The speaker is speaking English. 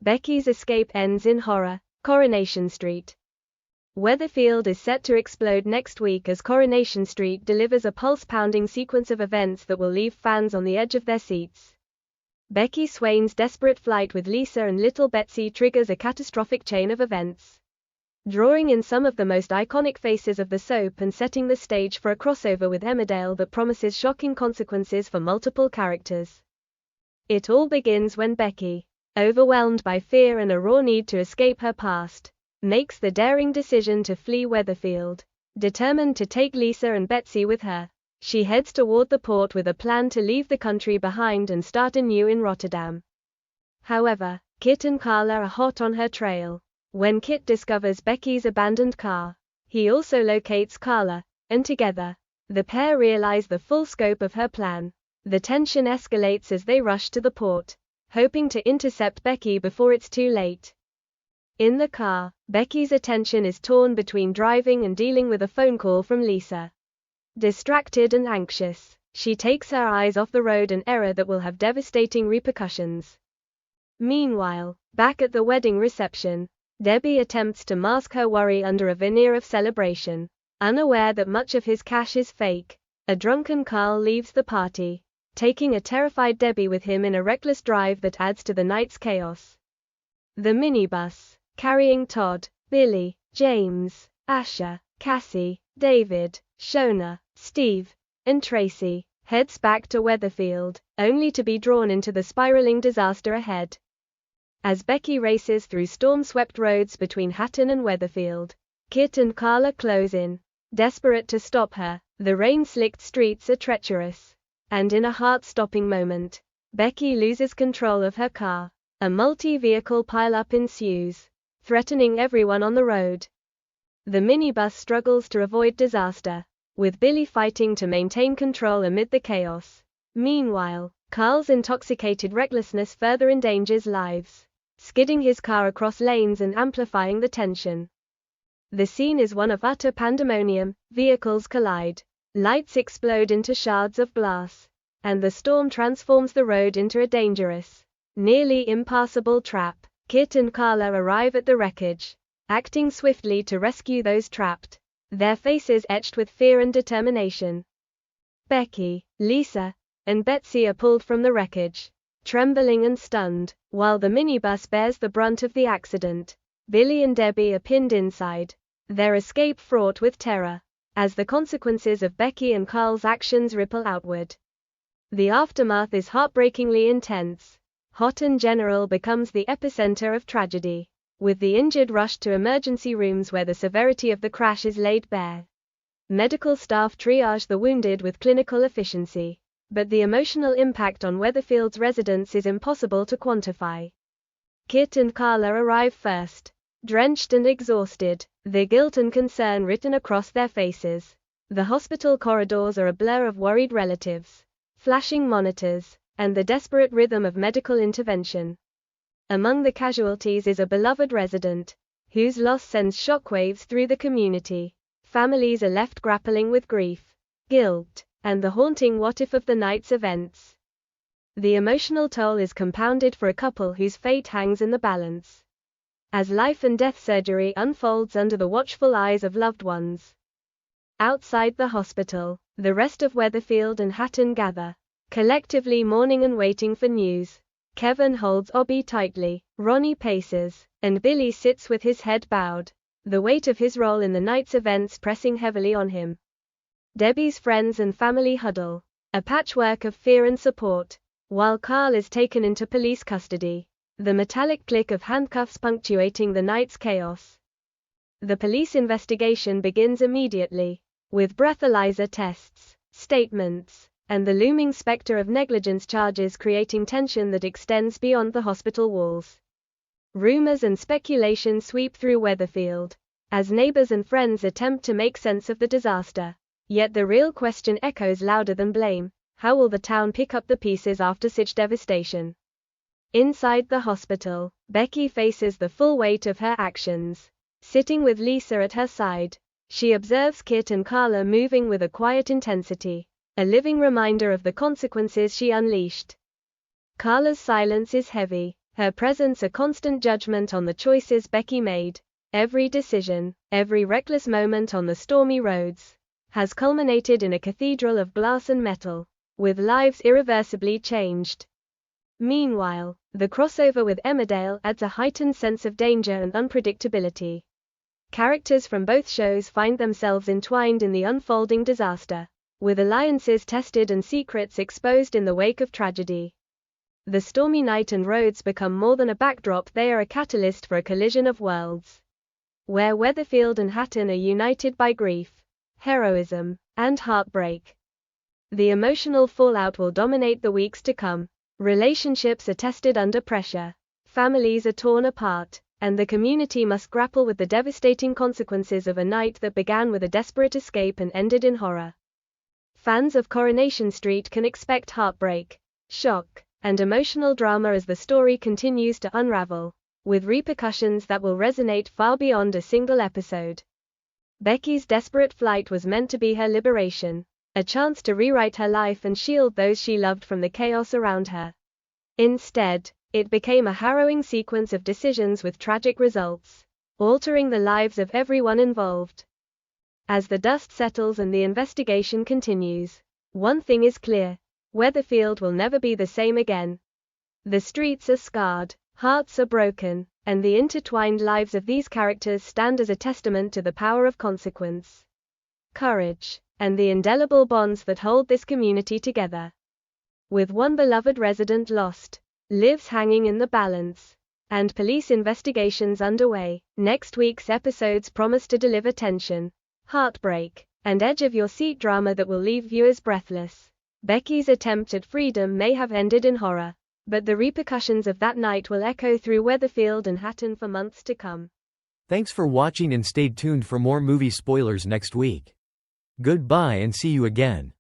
Becky's escape ends in horror. Coronation Street. Weatherfield is set to explode next week as Coronation Street delivers a pulse-pounding sequence of events that will leave fans on the edge of their seats. Becky Swain's desperate flight with Lisa and little Betsy triggers a catastrophic chain of events, drawing in some of the most iconic faces of the soap and setting the stage for a crossover with Emmerdale that promises shocking consequences for multiple characters. It all begins when Becky, overwhelmed by fear and a raw need to escape her past, makes the daring decision to flee Weatherfield. Determined to take Lisa and Betsy with her, she heads toward the port with a plan to leave the country behind and start anew in Rotterdam. However, Kit and Carla are hot on her trail. When Kit discovers Becky's abandoned car, he also locates Carla, and together, the pair realize the full scope of her plan. The tension escalates as they rush to the port, hoping to intercept Becky before it's too late. In the car, Becky's attention is torn between driving and dealing with a phone call from Lisa. Distracted and anxious, she takes her eyes off the road, an error that will have devastating repercussions. Meanwhile, back at the wedding reception, Debbie attempts to mask her worry under a veneer of celebration. Unaware that much of his cash is fake, a drunken Carl leaves the party, taking a terrified Debbie with him in a reckless drive that adds to the night's chaos. The minibus, carrying Todd, Billy, James, Asher, Cassie, David, Shona, Steve, and Tracy, heads back to Weatherfield, only to be drawn into the spiraling disaster ahead. As Becky races through storm-swept roads between Hatton and Weatherfield, Kit and Carla close in, desperate to stop her. The rain-slicked streets are treacherous, and in a heart-stopping moment, Becky loses control of her car. A multi-vehicle pileup ensues, threatening everyone on the road. The minibus struggles to avoid disaster, with Billy fighting to maintain control amid the chaos. Meanwhile, Carl's intoxicated recklessness further endangers lives, skidding his car across lanes and amplifying the tension. The scene is one of utter pandemonium. Vehicles collide, lights explode into shards of glass, and the storm transforms the road into a dangerous, nearly impassable trap. Kit and Carla arrive at the wreckage, acting swiftly to rescue those trapped, their faces etched with fear and determination. Becky, Lisa, and Betsy are pulled from the wreckage, trembling and stunned, while the minibus bears the brunt of the accident. Billy and Debbie are pinned inside, their escape fraught with terror, as the consequences of Becky and Carl's actions ripple outward. The aftermath is heartbreakingly intense. Hatton General becomes the epicenter of tragedy, with the injured rushed to emergency rooms where the severity of the crash is laid bare. Medical staff triage the wounded with clinical efficiency, but the emotional impact on Weatherfield's residents is impossible to quantify. Kit and Carla arrive first, drenched and exhausted, the guilt and concern written across their faces. The hospital corridors are a blur of worried relatives, flashing monitors, and the desperate rhythm of medical intervention. Among the casualties is a beloved resident, whose loss sends shockwaves through the community. Families are left grappling with grief, guilt, and the haunting what-if of the night's events. The emotional toll is compounded for a couple whose fate hangs in the balance, as life and death surgery unfolds under the watchful eyes of loved ones. Outside the hospital, the rest of Weatherfield and Hatton gather, collectively mourning and waiting for news. Kevin holds Obby tightly, Ronnie paces, and Billy sits with his head bowed, the weight of his role in the night's events pressing heavily on him. Debbie's friends and family huddle, a patchwork of fear and support, while Carl is taken into police custody, the metallic click of handcuffs punctuating the night's chaos. The police investigation begins immediately, with breathalyzer tests, statements, and the looming specter of negligence charges creating tension that extends beyond the hospital walls. Rumors and speculation sweep through Weatherfield, as neighbors and friends attempt to make sense of the disaster. Yet the real question echoes louder than blame: how will the town pick up the pieces after such devastation? Inside the hospital, Becky faces the full weight of her actions. Sitting with Lisa at her side, she observes Kit and Carla moving with a quiet intensity, a living reminder of the consequences she unleashed. Carla's silence is heavy, Her presence a constant judgment on the choices Becky made. Every decision, every reckless moment on the stormy roads, has culminated in a cathedral of glass and metal, with lives irreversibly changed. Meanwhile, the crossover with Emmerdale adds a heightened sense of danger and unpredictability. Characters from both shows find themselves entwined in the unfolding disaster, with alliances tested and secrets exposed in the wake of tragedy. The stormy night and roads become more than a backdrop, they are a catalyst for a collision of worlds, where Weatherfield and Hatton are united by grief, heroism, and heartbreak. The emotional fallout will dominate the weeks to come. Relationships are tested under pressure, families are torn apart, and the community must grapple with the devastating consequences of a night that began with a desperate escape and ended in horror. Fans of Coronation Street can expect heartbreak, shock, and emotional drama as the story continues to unravel, with repercussions that will resonate far beyond a single episode. Becky's desperate flight was meant to be her liberation, a chance to rewrite her life and shield those she loved from the chaos around her. Instead, it became a harrowing sequence of decisions with tragic results, altering the lives of everyone involved. As the dust settles and the investigation continues, one thing is clear: Weatherfield will never be the same again. The streets are scarred, hearts are broken, and the intertwined lives of these characters stand as a testament to the power of consequence, courage, and the indelible bonds that hold this community together. With one beloved resident lost, lives hanging in the balance, and police investigations underway, next week's episodes promise to deliver tension, heartbreak, and edge-of-your-seat drama that will leave viewers breathless. Becky's attempt at freedom may have ended in horror, but the repercussions of that night will echo through Weatherfield and Hatton for months to come. Thanks for watching and stay tuned for more movie spoilers next week. Goodbye and see you again.